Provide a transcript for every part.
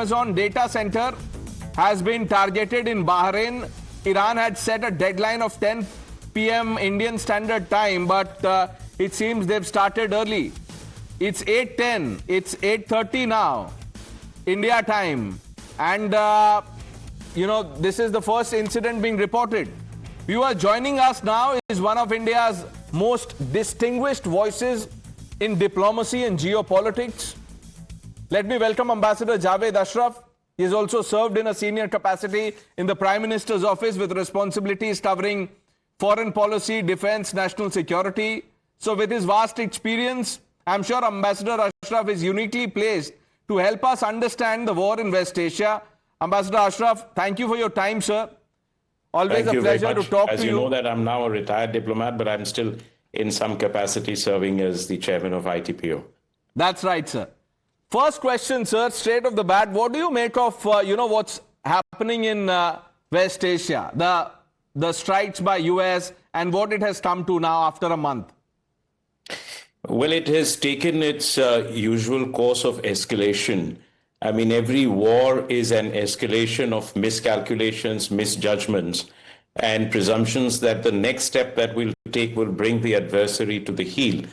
Amazon data center has been targeted in Bahrain. Iran had set a deadline of 10 p.m. Indian Standard Time, but it seems they've started early. It's 8:10. It's 8:30 now, India time. And, this is the first incident being reported. Viewer, joining us now is one of India's most distinguished voices in diplomacy and geopolitics. Let me welcome Ambassador Javed Ashraf. He has also served in a senior capacity in the Prime Minister's office with responsibilities covering foreign policy, defense, national security. So with his vast experience, I'm sure Ambassador Ashraf is uniquely placed to help us understand the war in West Asia. Ambassador Ashraf, thank you for your time, sir. Always a pleasure to talk to you. As you know that I'm now a retired diplomat, but I'm still in some capacity serving as the chairman of ITPO. That's right, sir. First question, sir, straight off the bat, what do you make of, what's happening in West Asia, the strikes by US and what it has come to now after a month? Well, it has taken its usual course of escalation. I mean, every war is an escalation of miscalculations, misjudgments, and presumptions that the next step that we'll take will bring the adversary to the heel.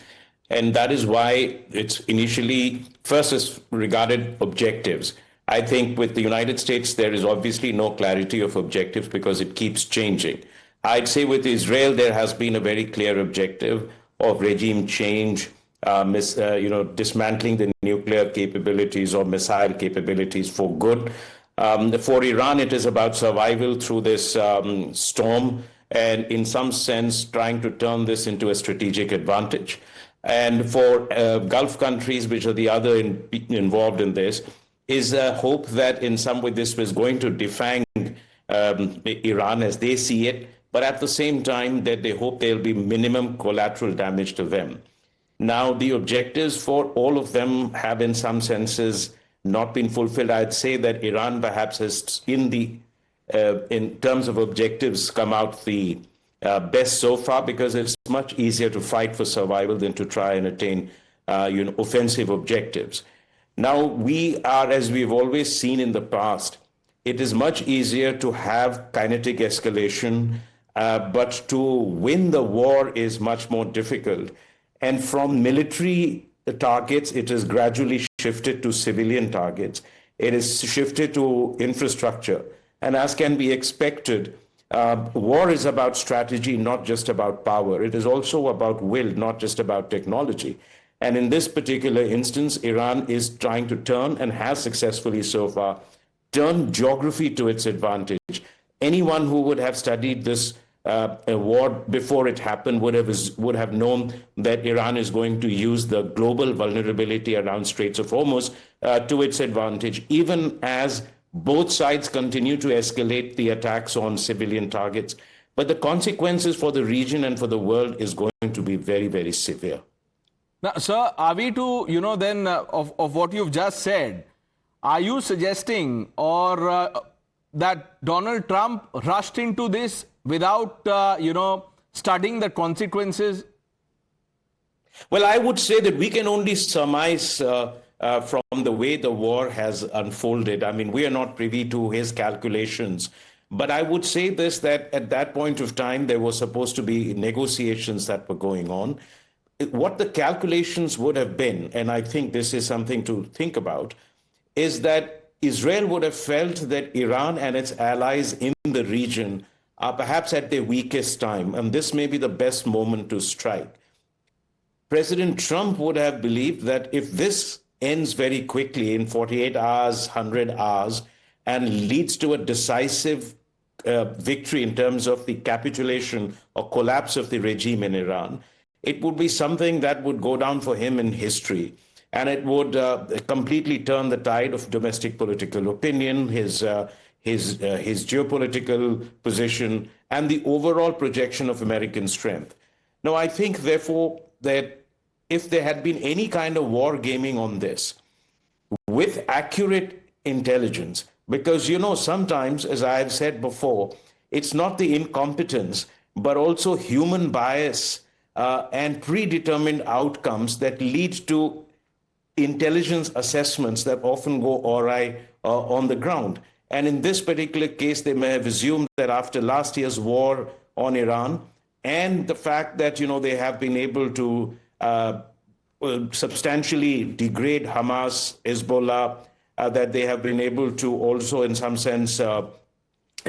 And that is why it's initially, first is regarded objectives. I think with the United States, there is obviously no clarity of objectives because it keeps changing. I'd say with Israel, there has been a very clear objective of regime change, dismantling the nuclear capabilities or missile capabilities for good. For Iran, it is about survival through this storm and in some sense trying to turn this into a strategic advantage. And for Gulf countries, which are the other involved in this, is a hope that in some way this was going to defang Iran as they see it, but at the same time that they hope there'll be minimum collateral damage to them. Now, the objectives for all of them have in some senses not been fulfilled. I'd say that Iran perhaps has, in terms of objectives, come out the best so far because it's much easier to fight for survival than to try and attain offensive objectives. Now, we are, as we've always seen in the past, it is much easier to have kinetic escalation, but to win the war is much more difficult. And from military targets, it is gradually shifted to civilian targets. It is shifted to infrastructure. And as can be expected, war is about strategy, not just about power. It is also about will, not just about technology. And in this particular instance, Iran is trying to turn, and has successfully so far, turn geography to its advantage. Anyone who would have studied this war before it happened would have known that Iran is going to use the global vulnerability around Straits of Hormuz to its advantage, even as both sides continue to escalate the attacks on civilian targets. But the consequences for the region and for the world is going to be very, very severe. Now, sir, are we to, then of what you've just said, are you suggesting that Donald Trump rushed into this without, studying the consequences? Well, I would say that we can only surmise from the way the war has unfolded. I mean, we are not privy to his calculations. But I would say this, that at that point of time, there was supposed to be negotiations that were going on. What the calculations would have been, and I think this is something to think about, is that Israel would have felt that Iran and its allies in the region are perhaps at their weakest time, and this may be the best moment to strike. President Trump would have believed that if this ends very quickly in 48 hours, 100 hours, and leads to a decisive victory in terms of the capitulation or collapse of the regime in Iran, it would be something that would go down for him in history. And it would completely turn the tide of domestic political opinion, his geopolitical position, and the overall projection of American strength. Now, I think, therefore, that if there had been any kind of war gaming on this, with accurate intelligence, because, sometimes, as I have said before, it's not the incompetence, but also human bias and predetermined outcomes that lead to intelligence assessments that often go awry on the ground. And in this particular case, they may have assumed that after last year's war on Iran and the fact that, they have been able to substantially degrade Hamas, Hezbollah, that they have been able to also, in some sense,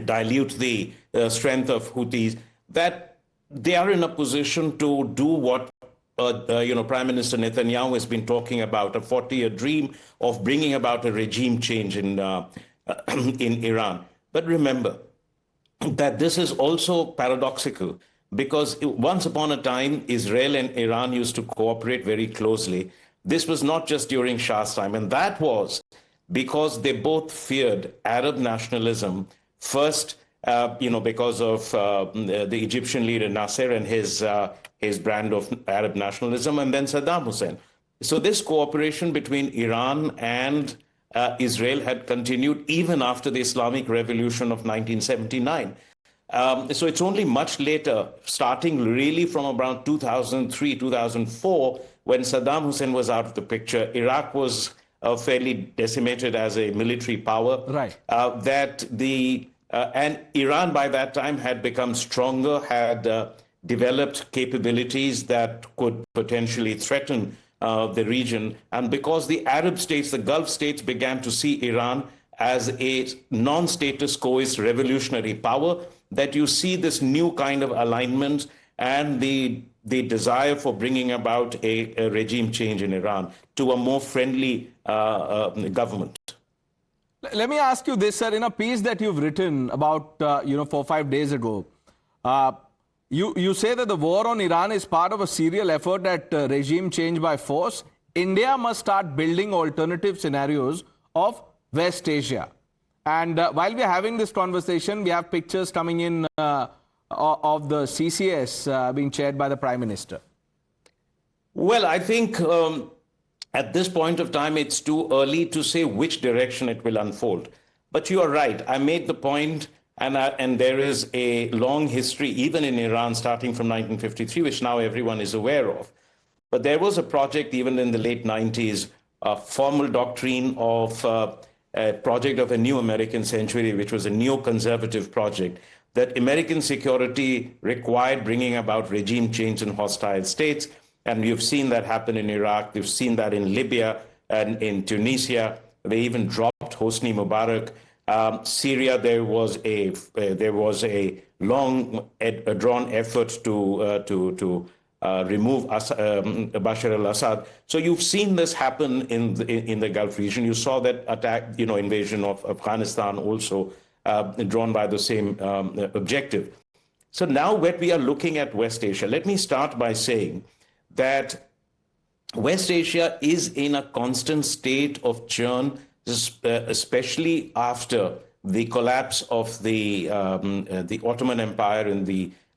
dilute the strength of Houthis, that they are in a position to do what Prime Minister Netanyahu has been talking about, a 40-year dream of bringing about a regime change in Iran. But remember that this is also paradoxical, because once upon a time, Israel and Iran used to cooperate very closely. This was not just during Shah's time, and that was because they both feared Arab nationalism. First, because of the Egyptian leader Nasser and his brand of Arab nationalism, and then Saddam Hussein. So this cooperation between Iran and Israel had continued even after the Islamic Revolution of 1979. So it's only much later, starting really from around 2003, 2004, when Saddam Hussein was out of the picture, Iraq was fairly decimated as a military power. Right. And Iran by that time had become stronger, had developed capabilities that could potentially threaten the region. And because the Arab states, the Gulf states, began to see Iran as a non-status quoist revolutionary power, that you see this new kind of alignment and the desire for bringing about a regime change in Iran to a more friendly government. Let me ask you this, sir. In a piece that you've written about, 4 or 5 days ago, you say that the war on Iran is part of a serial effort at regime change by force. India must start building alternative scenarios of West Asia. And while we're having this conversation, we have pictures coming in of the CCS being chaired by the Prime Minister. Well, I think at this point of time, it's too early to say which direction it will unfold. But you are right. I made the point, and there is a long history, even in Iran, starting from 1953, which now everyone is aware of. But there was a project, even in the late 90s, a formal doctrine of a project of a new American century, which was a neoconservative project, that American security required bringing about regime change in hostile states. And we've seen that happen in Iraq. We've seen that in Libya and in Tunisia. They even dropped Hosni Mubarak. Syria, there was a long, drawn effort to remove Bashar al-Assad. So you've seen this happen in the Gulf region. You saw that attack, invasion of Afghanistan, also drawn by the same objective. So now when we are looking at West Asia, let me start by saying that West Asia is in a constant state of churn, especially after the collapse of the Ottoman Empire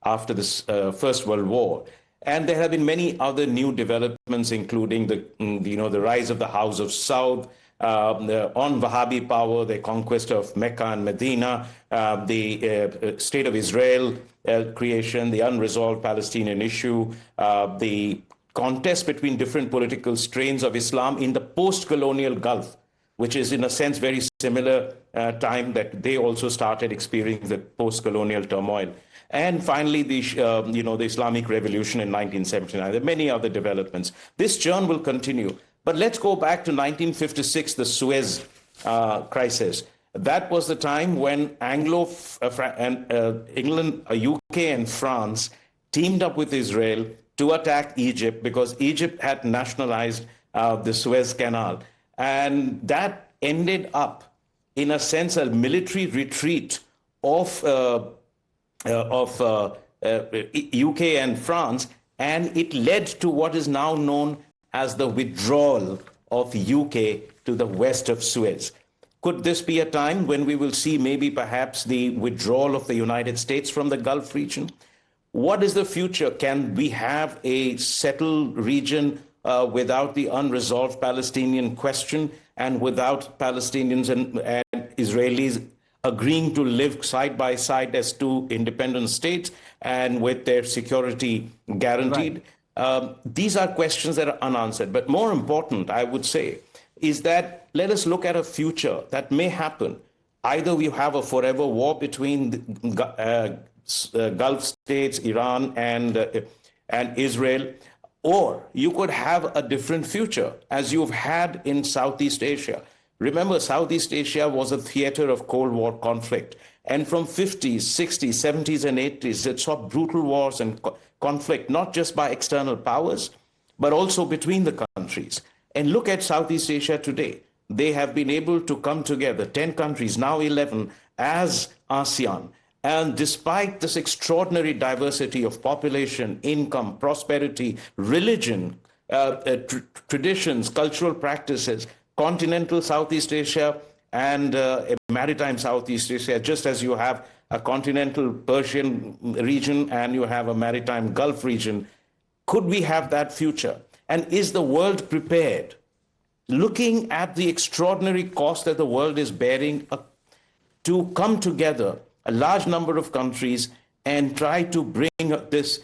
after the First World War. And there have been many other new developments, including the rise of the House of Saud, on Wahhabi power, the conquest of Mecca and Medina, the State of Israel creation, the unresolved Palestinian issue, the contest between different political strains of Islam in the post-colonial Gulf, which is in a sense very similar time that they also started experiencing the post-colonial turmoil. And finally, the Islamic Revolution in 1979. There are many other developments. This churn will continue. But let's go back to 1956, the Suez crisis. That was the time when England, UK, and France teamed up with Israel to attack Egypt because Egypt had nationalized the Suez Canal. And that ended up, in a sense, a military retreat of UK and France, and it led to what is now known as the withdrawal of UK to the west of Suez. Could this be a time when we will see maybe perhaps the withdrawal of the United States from the Gulf region? What is the future? Can we have a settled region without the unresolved Palestinian question and without Palestinians and Israelis agreeing to live side by side as two independent states and with their security guaranteed? Right. These are questions that are unanswered. But more important, I would say, is that let us look at a future that may happen. Either we have a forever war between the Gulf states, Iran and Israel, or you could have a different future as you've had in Southeast Asia. Remember, Southeast Asia was a theater of Cold War conflict. And from 50s, 60s, 70s, and 80s, it saw brutal wars and conflict, not just by external powers, but also between the countries. And look at Southeast Asia today. They have been able to come together, 10 countries, now 11, as ASEAN. And despite this extraordinary diversity of population, income, prosperity, religion, traditions, cultural practices, continental Southeast Asia and maritime Southeast Asia, just as you have a continental Persian region and you have a maritime Gulf region, could we have that future? And is the world prepared? Looking at the extraordinary cost that the world is bearing to come together, a large number of countries, and try to bring this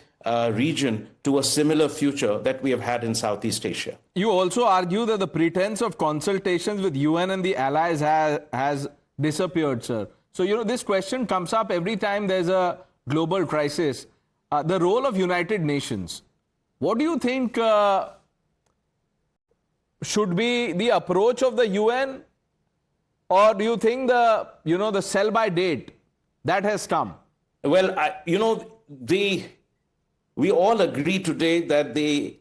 region to a similar future that we have had in Southeast Asia. You also argue that the pretense of consultations with UN and the allies has disappeared, sir. So, this question comes up every time there's a global crisis. The role of United Nations. What do you think should be the approach of the UN, or do you think the sell-by date that has come? Well, we all agree today that the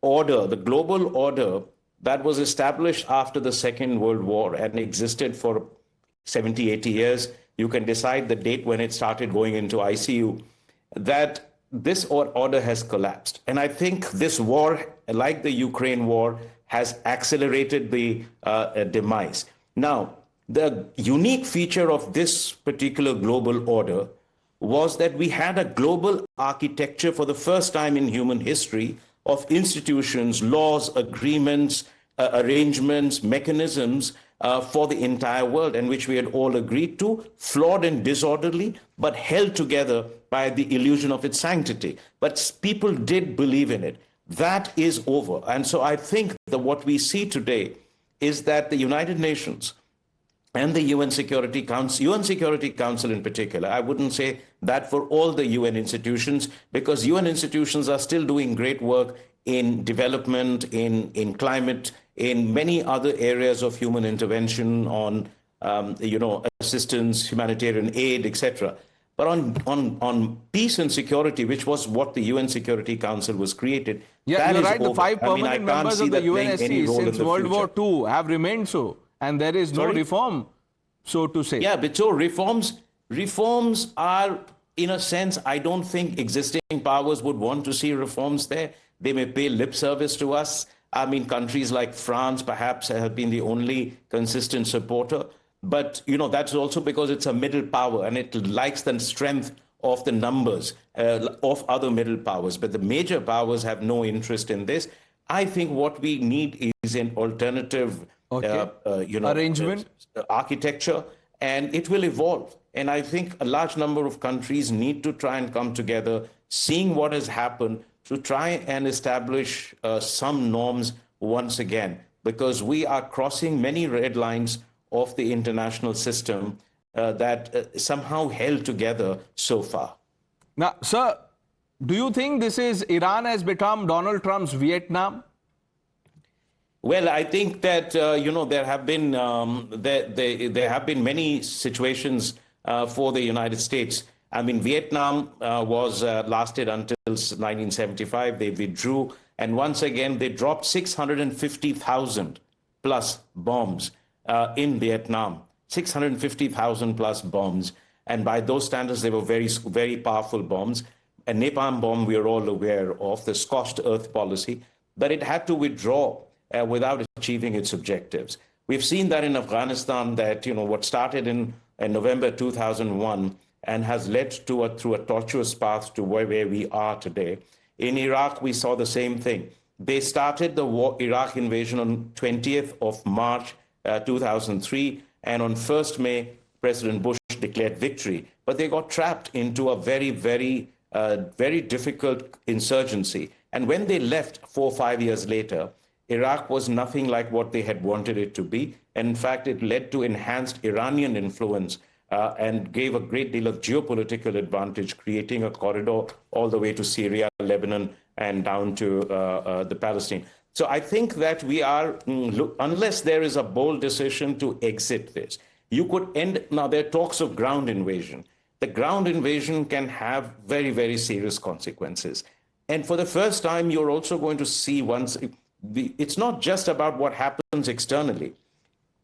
global order that was established after the Second World War and existed for 70, 80 years, you can decide the date when it started going into ICU, that this order has collapsed. And I think this war, like the Ukraine war, has accelerated the demise. Now, the unique feature of this particular global order was that we had a global architecture for the first time in human history of institutions, laws, agreements, arrangements, mechanisms for the entire world, and which we had all agreed to, flawed and disorderly, but held together by the illusion of its sanctity. But people did believe in it. That is over. And so I think that what we see today is that the United Nations and the UN Security Council in particular, I wouldn't say that for all the UN institutions, because UN institutions are still doing great work in development, in climate, in many other areas of human intervention, on assistance, humanitarian aid, etc. But on peace and security, which was what the UN Security Council was created, yeah, you're right. Over. The 5 permanent members of the UNSC since World War II have remained so, and there is no reform, so to say. Yeah, but so reforms are, in a sense, I don't think existing powers would want to see reforms there. They may pay lip service to us. I mean, countries like France perhaps have been the only consistent supporter. But, that's also because it's a middle power and it likes the strength of the numbers of other middle powers. But the major powers have no interest in this. I think what we need is an alternative arrangement, architecture, and it will evolve. And I think a large number of countries need to try and come together, seeing what has happened, to try and establish some norms once again, because we are crossing many red lines of the international system that somehow held together so far. Now, sir, do you think Iran has become Donald Trump's Vietnam? Well, I think that there have been many situations for the United States. I mean, Vietnam lasted until 1975. They withdrew, and once again they dropped 650,000 plus bombs in Vietnam. 650,000 plus bombs, and by those standards, they were very, very powerful bombs. A napalm bomb we are all aware of, the scorched earth policy, but it had to withdraw without achieving its objectives. We've seen that in Afghanistan, that what started in November 2001 and has led to through a tortuous path to where we are today. In Iraq, we saw the same thing. They started the Iraq invasion on 20th of March 2003, and on 1st May, President Bush declared victory. But they got trapped into a very, very, very difficult insurgency. And when they left 4 or 5 years later, Iraq was nothing like what they had wanted it to be. And in fact, it led to enhanced Iranian influence and gave a great deal of geopolitical advantage, creating a corridor all the way to Syria, Lebanon, and down to the Palestine. So I think that we are, unless there is a bold decision to exit this, you could end, now there are talks of ground invasion. The ground invasion can have very, very serious consequences. And for the first time, you're also going to see it's not just about what happens externally.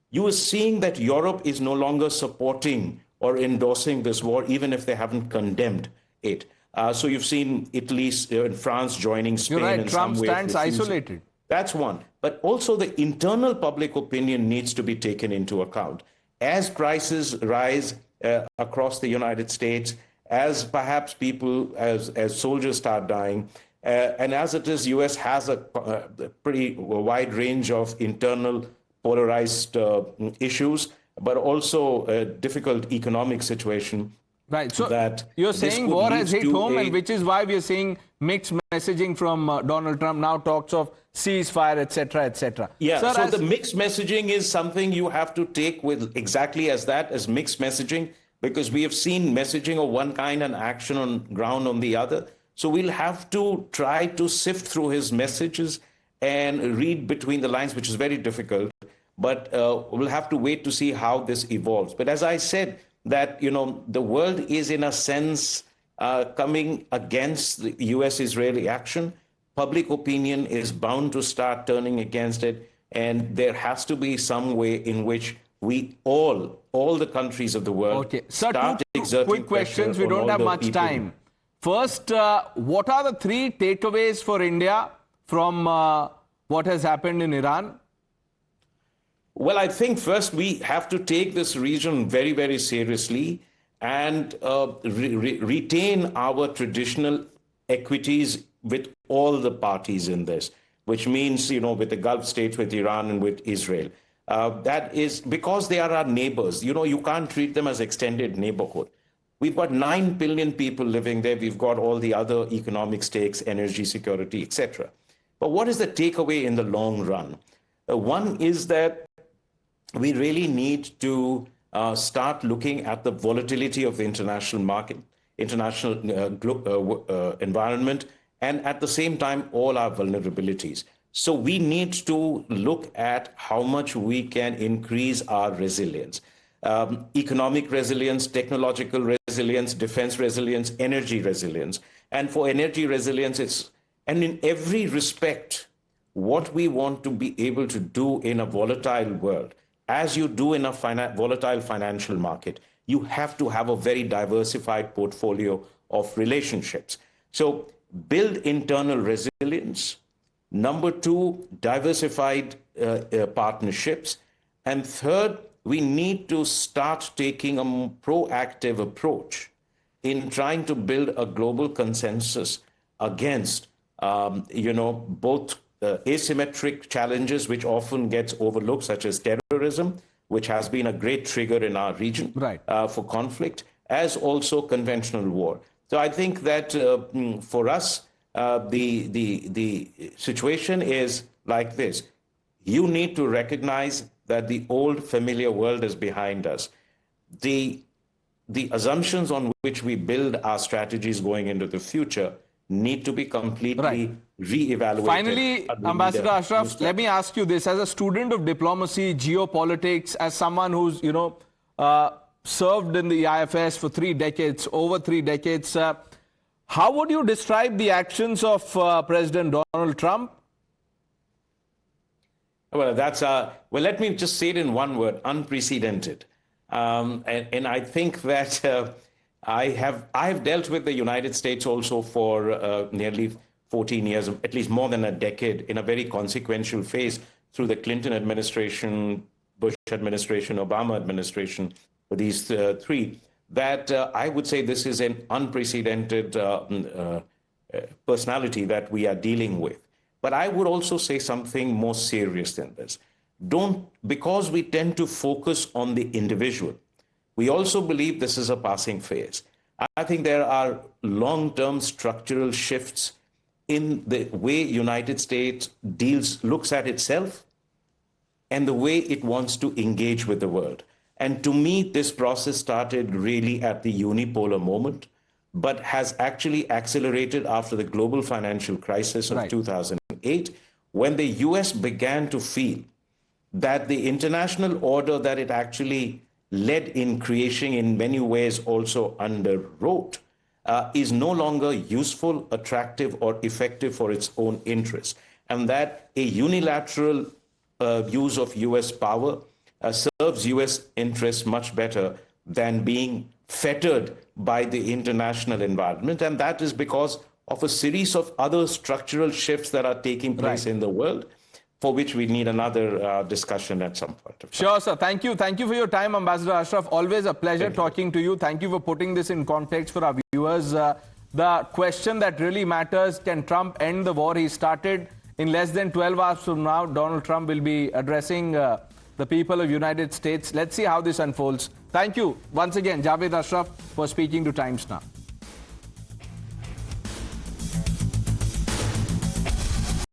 You are seeing that Europe is no longer supporting or endorsing this war, even if they haven't condemned it. So you've seen Italy and France joining Spain. You're right, in Trump some ways stands isolated. That's one. But also the internal public opinion needs to be taken into account. As prices rise across the United States, as perhaps as soldiers start dying, and as it is, U.S. has a pretty wide range of internal polarized issues, but also a difficult economic situation. Right. So that you're saying war has hit home, and which is why we are seeing mixed messaging from Donald Trump, now talks of ceasefire, etc., etc. Yeah, Sir, so the mixed messaging is something you have to take with exactly as that, as mixed messaging, because we have seen messaging of one kind and action on ground on the other. So we'll have to try to sift through his messages and read between the lines, which is very difficult. But we'll have to wait to see how this evolves. But as I said, that, the world is in a sense coming against the US-Israeli action. Public opinion is bound to start turning against it. And there has to be some way in which we all the countries of the world, start exerting quick questions. We don't have much time. First, what are the three takeaways for India from what has happened in Iran? Well, I think first we have to take this region very, very seriously and retain our traditional equities with all the parties in this, which means, with the Gulf states, with Iran and with Israel. That is because they are our neighbors. You can't treat them as extended neighborhood. We've got 9 billion people living there. We've got all the other economic stakes, energy security, etc. But what is the takeaway in the long run? One is that we really need to start looking at the volatility of the international market, international environment, and at the same time, all our vulnerabilities. So we need to look at how much we can increase our resilience. Economic resilience, technological resilience, defense resilience, energy resilience. And for energy resilience, and in every respect, what we want to be able to do in a volatile world, as you do in a volatile financial market, you have to have a very diversified portfolio of relationships. So build internal resilience. Number two, diversified partnerships. And third, we need to start taking a proactive approach in trying to build a global consensus against, both asymmetric challenges, which often gets overlooked, such as terrorism, which has been a great trigger in our region for conflict, as also conventional war. So I think that for us, the situation is like this. You need to recognize that the old familiar world is behind us. The assumptions on which we build our strategies going into the future need to be completely re-evaluated. Finally, Ambassador Ashraf, let me ask you this. As a student of diplomacy, geopolitics, as someone who's, served in the IFS for 3 decades, over 3 decades, how would you describe the actions of President Donald Trump? Well, let me just say it in one word: unprecedented. And I think that I have dealt with the United States also for nearly 14 years, at least more than a decade, in a very consequential phase through the Clinton administration, Bush administration, Obama administration, these three. That I would say this is an unprecedented personality that we are dealing with. But I would also say something more serious than this. Because we tend to focus on the individual, we also believe this is a passing phase. I think there are long-term structural shifts in the way United States looks at itself and the way it wants to engage with the world. And to me, this process started really at the unipolar moment, but has actually accelerated after the global financial crisis of 2008, when the US began to feel that the international order that it actually led in creating in many ways also underwrote is no longer useful, attractive, or effective for its own interests. And that a unilateral use of US power serves US interests much better than being fettered by the international environment. And that is because of a series of other structural shifts that are taking place in the world, for which we need another discussion at some point of time. Sure, sir. Thank you. Thank you for your time, Ambassador Ashraf. Always a pleasure talking to you. Thank you for putting this in context for our viewers. The question that really matters, can Trump end the war? He started in less than 12 hours from now. Donald Trump will be addressing the people of United States. Let's see how this unfolds. Thank you once again, Javed Ashraf, for speaking to Times Now.